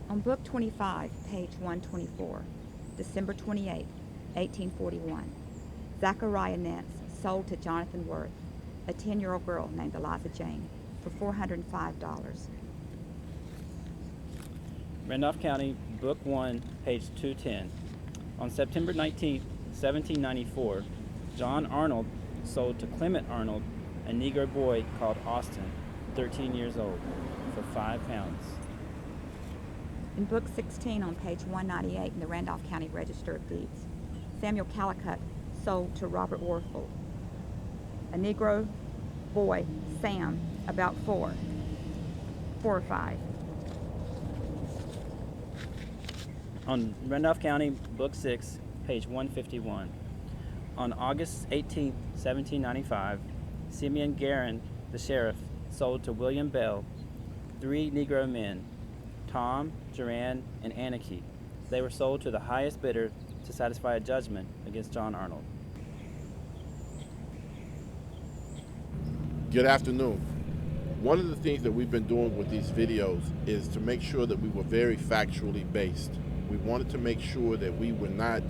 On Book 25, page 124, December 28, 1841, Zachariah Nance sold to Jonathan Worth, a 10-year-old girl named Eliza Jane, for $405. Randolph County, Book 1, page 210. On September 19, 1794, John Arnold sold to Clement Arnold a Negro boy called Austin, 13 years old, for £5. In Book 16 on page 198 in the Randolph County Register of Deeds, Samuel Callicut sold to Robert Warfield a Negro boy, Sam, about 4 or 5. On Randolph County, Book 6, page 151. On August 18, 1795, Simeon Guerin, the sheriff, sold to William Bell 3 Negro men, Tom, Duran, and Anarchy. They were sold to the highest bidder to satisfy a judgment against John Arnold. Good afternoon. One of the things that we've been doing with these videos is to make sure that we were very factually based. We wanted to make sure that we were not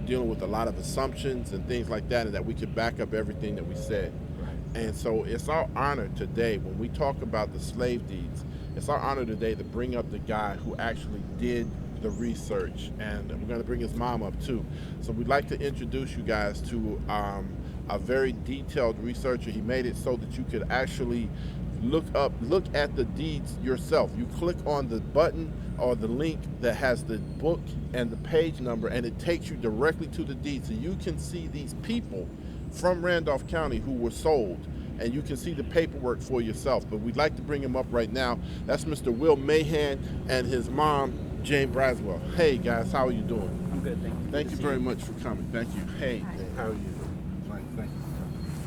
dealing with a lot of assumptions and things like that, and that we could back up everything that we said. And so it's our honor today, when we talk about the slave deeds, it's our honor today to bring up the guy who actually did the research, and we're going to bring his mom up too. So we'd like to introduce you guys to a very detailed researcher. He made it so that you could actually look at the deeds yourself. You click on the button or the link that has the book and the page number, and it takes you directly to the deed, so you can see these people from Randolph County who were sold, and you can see the paperwork for yourself. But we'd like to bring him up right now. That's Mr. Will Mahan and his mom, Jane Braswell. Hey guys, how are you doing? I'm good, thank you. Thank you very much for coming. Thank you. Hey, Hi. how are you? Fine, thank you.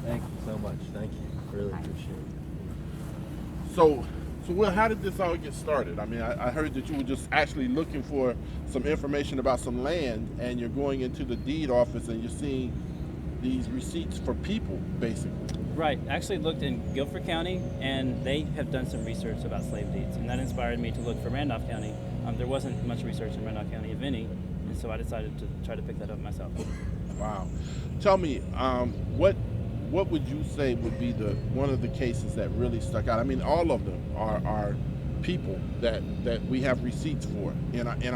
Thank you so much. Thank you. Really appreciate it. So Will, how did this all get started? I mean, I heard that you were just actually looking for some information about some land, and you're going into the deed office and you're seeing these receipts for people, basically. Right. I actually looked in Guilford County, and they have done some research about slave deeds, and that inspired me to look for Randolph County. There wasn't much research in Randolph County, if any, and so I decided to try to pick that up myself. Wow. Tell me, what would you say would be one of the cases that really stuck out? I mean, all of them are people that we have receipts for in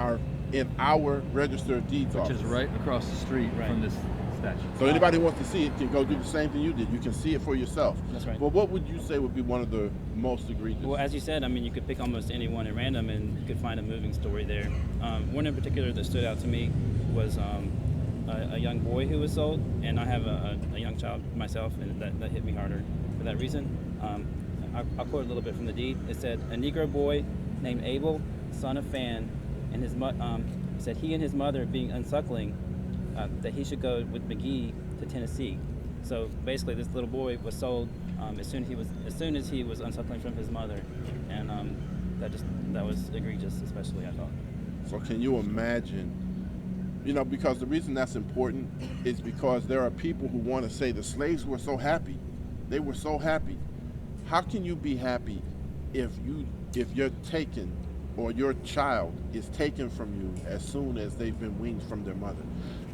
our register of deeds office, Which is right across the street from this statue. So anybody who wants to see it can go do the same thing you did. You can see it for yourself. That's right. But what would you say would be one of the most egregious? Well, as you said, I mean, you could pick almost any one at random, and you could find a moving story there. One in particular that stood out to me was a young boy who was sold, and I have a young child myself, and that hit me harder for that reason. I'll quote a little bit from the deed. It said, "A Negro boy named Abel, son of Fan, and his said he and his mother, being unsuckling, that he should go with McGee to Tennessee." So basically, this little boy was sold as soon as he was unsuckling from his mother, and that was egregious, especially, I thought. So can you imagine? You know, because the reason that's important is because there are people who want to say the slaves were so happy. They were so happy. How can you be happy if you're taken, or your child is taken from you as soon as they've been weaned from their mother?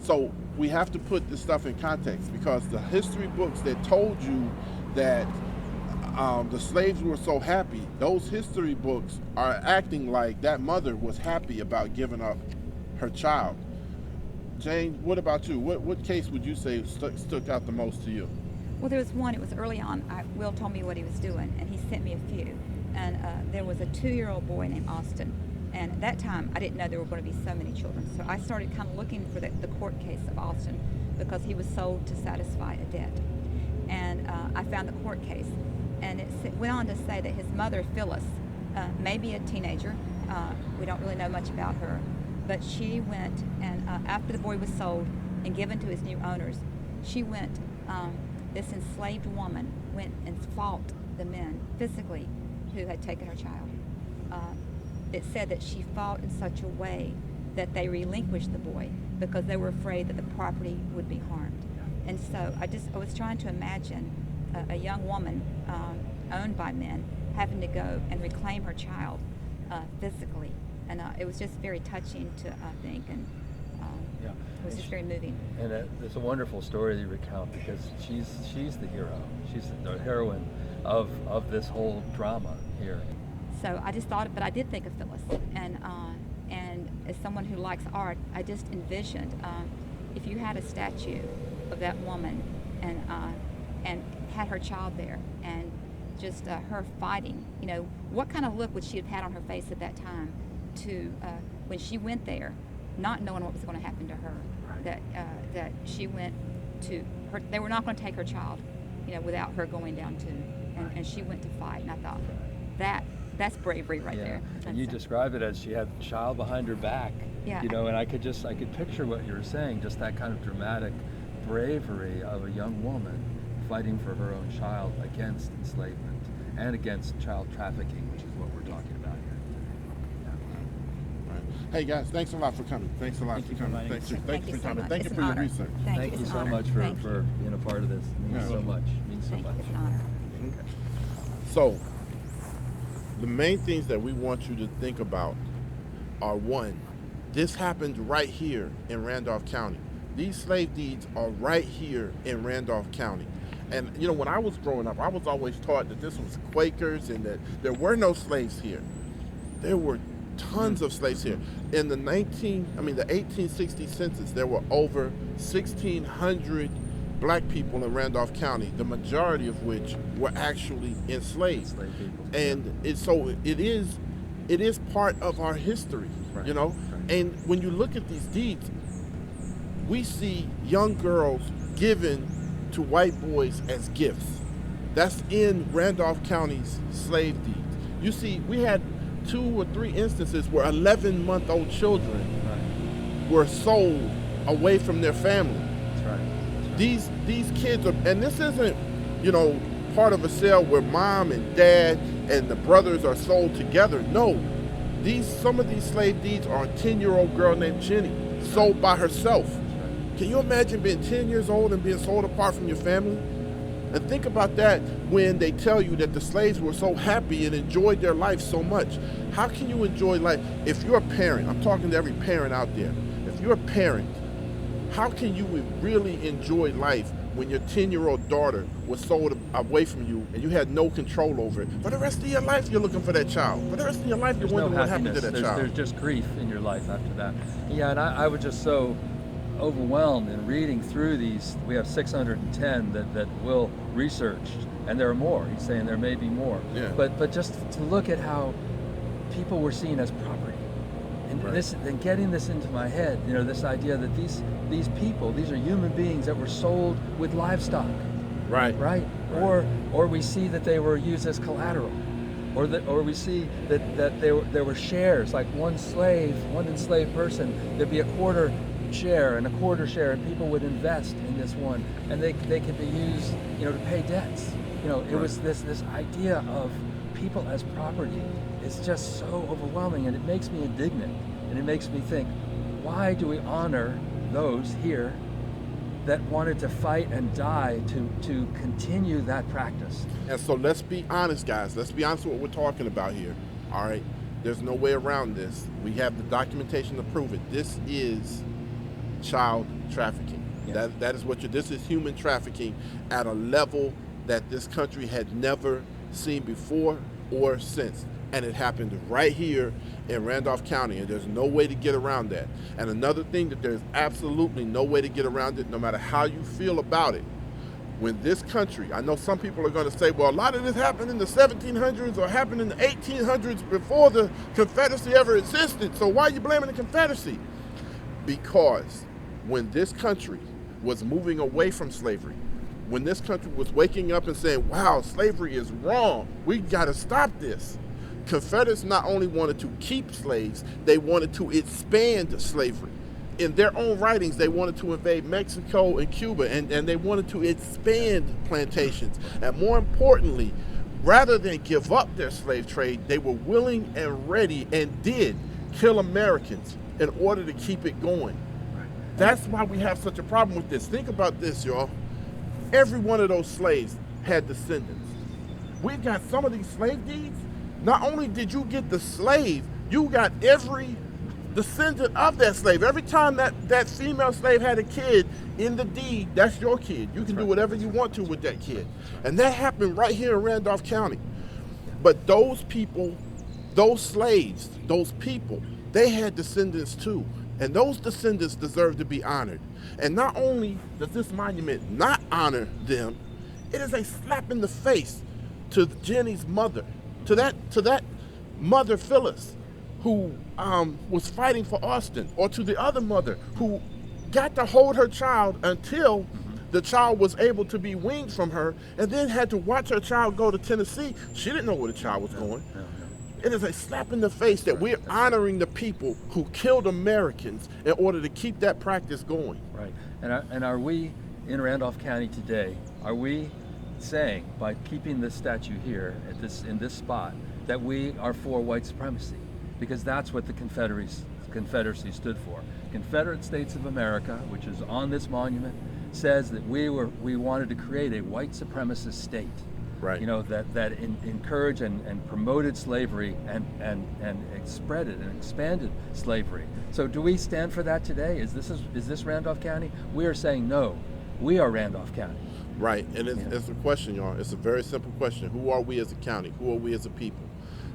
So we have to put this stuff in context, because the history books that told you that the slaves were so happy, those history books are acting like that mother was happy about giving up her child. Jane, what about you? What case would you say stuck out the most to you? Well, there was one, it was early on. Will told me what he was doing, and he sent me a few. And there was a 2-year-old boy named Austin. And at that time, I didn't know there were going to be so many children. So I started kind of looking for the court case of Austin, because he was sold to satisfy a debt. And I found the court case. And it went on to say that his mother, Phyllis, maybe a teenager, we don't really know much about her, but she went and after the boy was sold and given to his new owners, she went, this enslaved woman went and fought the men physically who had taken her child. It said that she fought in such a way that they relinquished the boy because they were afraid that the property would be harmed. And so I was trying to imagine a young woman owned by men having to go and reclaim her child physically. And it was just very touching to think, and Yeah. it was just very moving. And it's a wonderful story that you recount, because she's the hero. She's the heroine of this whole drama here. So I just thought, but I did think of Phyllis, and as someone who likes art, I just envisioned if you had a statue of that woman, and had her child there, and just her fighting. You know, what kind of look would she have had on her face at that time, to when she went there, not knowing what was going to happen to her, that she went to her. They were not going to take her child, you know, without her going down too, and she went to fight. And I thought that's bravery right there. And you described it as she had the child behind her back. Yeah. You know, and I could picture what you were saying, just that kind of dramatic bravery of a young woman fighting for her own child against enslavement and against child trafficking, which is what we're talking about here. Right. Hey guys, thanks a lot for coming. Thanks a lot for coming. Thank you for so coming. much. Thank you It's for an your honor. research. Thank you so much for being a part of this. It means Yeah. so much. It means so Thank you. much. It's an honor. Okay. So, the main things that we want you to think about are, one, this happened right here in Randolph County. These slave deeds are right here in Randolph County. And you know, when I was growing up, I was always taught that this was Quakers and that there were no slaves here. There were tons of slaves here. In the 1860 census, there were over 1,600 black people in Randolph County, the majority of which were actually enslaved. Enslaved people. And it is part of our history, Right. you know? Right. And when you look at these deeds, we see young girls given to white boys as gifts. That's in Randolph County's slave deeds. You see, we had 2 or 3 instances where 11-month-old children were sold away from their family. That's right. These kids are, and this isn't, you know, part of a sale where mom and dad and the brothers are sold together. No, some of these slave deeds are a 10-year-old girl named Jenny, sold by herself. Can you imagine being 10 years old and being sold apart from your family? And think about that when they tell you that the slaves were so happy and enjoyed their life so much. How can you enjoy life? If you're a parent, I'm talking to every parent out there. If you're a parent, how can you really enjoy life when your 10-year-old daughter was sold away from you and you had no control over it? For the rest of your life, you're looking for that child. For the rest of your life, you're wondering what happened to that child. There's just grief in your life after that. Yeah, and I was just so overwhelmed in reading through these. We have 610 that Will researched, and there are more. He's saying there may be more. Yeah. But just to look at how people were seen as property, and Right. and getting this into my head, you know, this idea that these people, these are human beings that were sold with livestock, Right. right? Or we see that they were used as collateral, or we see that there were shares, like one enslaved person, there'd be a quarter share and a quarter share, and people would invest in this one, and they could be used, you know, to pay debts. You know, it was this idea of people as property. It's just so overwhelming, and it makes me indignant, and it makes me think, why do we honor those here that wanted to fight and die to continue that practice? And so let's be honest, guys. Let's be honest with what we're talking about here. All right? There's no way around this. We have the documentation to prove it. This is child trafficking. Yes. That is this is human trafficking at a level that this country had never seen before or since. And it happened right here in Randolph County, and there's no way to get around that. And another thing, that there's absolutely no way to get around it, no matter how you feel about it. When this country, I know some people are going to say, well, a lot of this happened in the 1700s or happened in the 1800s before the Confederacy ever existed, so why are you blaming the Confederacy? Because when this country was moving away from slavery, when this country was waking up and saying, wow, slavery is wrong, we got to stop this, Confederates not only wanted to keep slaves, they wanted to expand slavery. In their own writings, they wanted to invade Mexico and Cuba, and they wanted to expand plantations. And more importantly, rather than give up their slave trade, they were willing and ready and did kill Americans in order to keep it going. That's why we have such a problem with this. Think about this, y'all. Every one of those slaves had descendants. We've got some of these slave deeds not only did you get the slave, you got every descendant of that slave. Every time that female slave had a kid in the deed, that's your kid. You can do whatever you want to with that kid. And that happened right here in Randolph County. But those people, those slaves, those people, they had descendants too. And those descendants deserve to be honored. And not only does this monument not honor them, it is a slap in the face to Jenny's mother, to that mother Phyllis, who was fighting for Austin, or to the other mother who got to hold her child until the child was able to be weaned from her, and then had to watch her child go to Tennessee. She didn't know where the child was going. It is a slap in the face that we're honoring the people who killed Americans in order to keep that practice going. Right. And are we in Randolph County today, are we saying, by keeping this statue here in this spot, that we are for white supremacy? Because that's what the Confederacy stood for. Confederate States of America, which is on this monument, says that we wanted to create a white supremacist state. Right. You know, that encouraged and promoted slavery and spread it and expanded slavery. So do we stand for that today? Is this Randolph County? We are saying no. We are Randolph County. Right, and it's a question, y'all. It's a very simple question. Who are we as a county? Who are we as a people?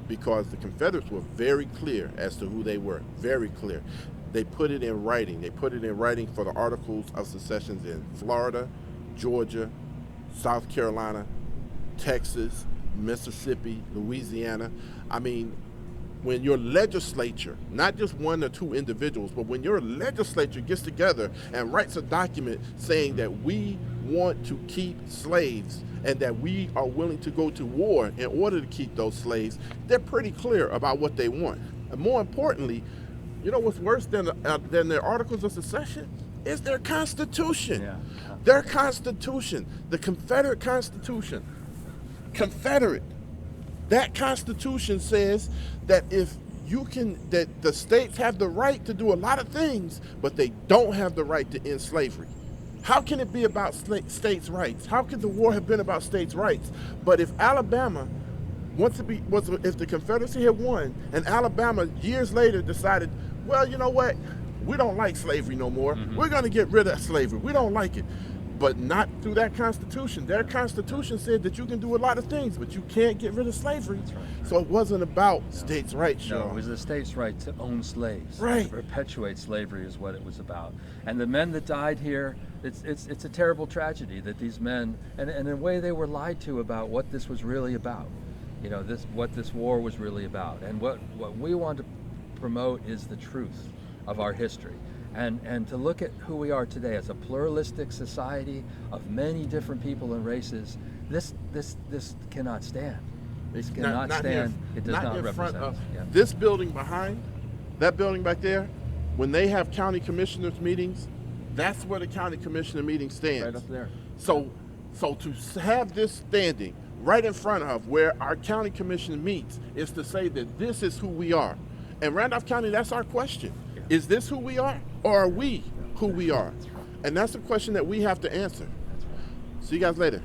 Because the Confederates were very clear as to who they were. Very clear. They put it in writing. They put it in writing for the Articles of Secession in Florida, Georgia, South Carolina, Texas, Mississippi, Louisiana. I mean, when your legislature, not just one or two individuals, but when your legislature gets together and writes a document saying that we want to keep slaves and that we are willing to go to war in order to keep those slaves, they're pretty clear about what they want. And more importantly, you know what's worse than their Articles of Secession? Is their Constitution. Yeah. Their Constitution, the Confederate Constitution. Confederate. That Constitution says that that the states have the right to do a lot of things, but they don't have the right to end slavery. How can it be about states' rights? How could the war have been about states' rights? But if Alabama, if the Confederacy had won, and Alabama years later decided, well, you know what, we don't like slavery no more. We're going to get rid of slavery. We don't like it. But not through that Constitution. Their Constitution said that you can do a lot of things, but you can't get rid of slavery. That's right. So it wasn't about states' rights, No, it was the states' right to own slaves. Right. To perpetuate slavery is what it was about. And the men that died here, it's a terrible tragedy that these men, and in a way they were lied to about what this was really about. You know, what this war was really about. And what we want to promote is the truth of our history. And to look at who we are today as a pluralistic society of many different people and races, this cannot stand. This cannot stand. Here, it does not in represent. Front of Yeah. This building behind, that building back there, when they have county commissioners meetings, that's where the county commissioner meeting stands. Right up there. So to have this standing right in front of where our county commission meets is to say that this is who we are. And Randolph County, that's our question. Is this who we are, or are we who we are? And that's a question that we have to answer. See you guys later.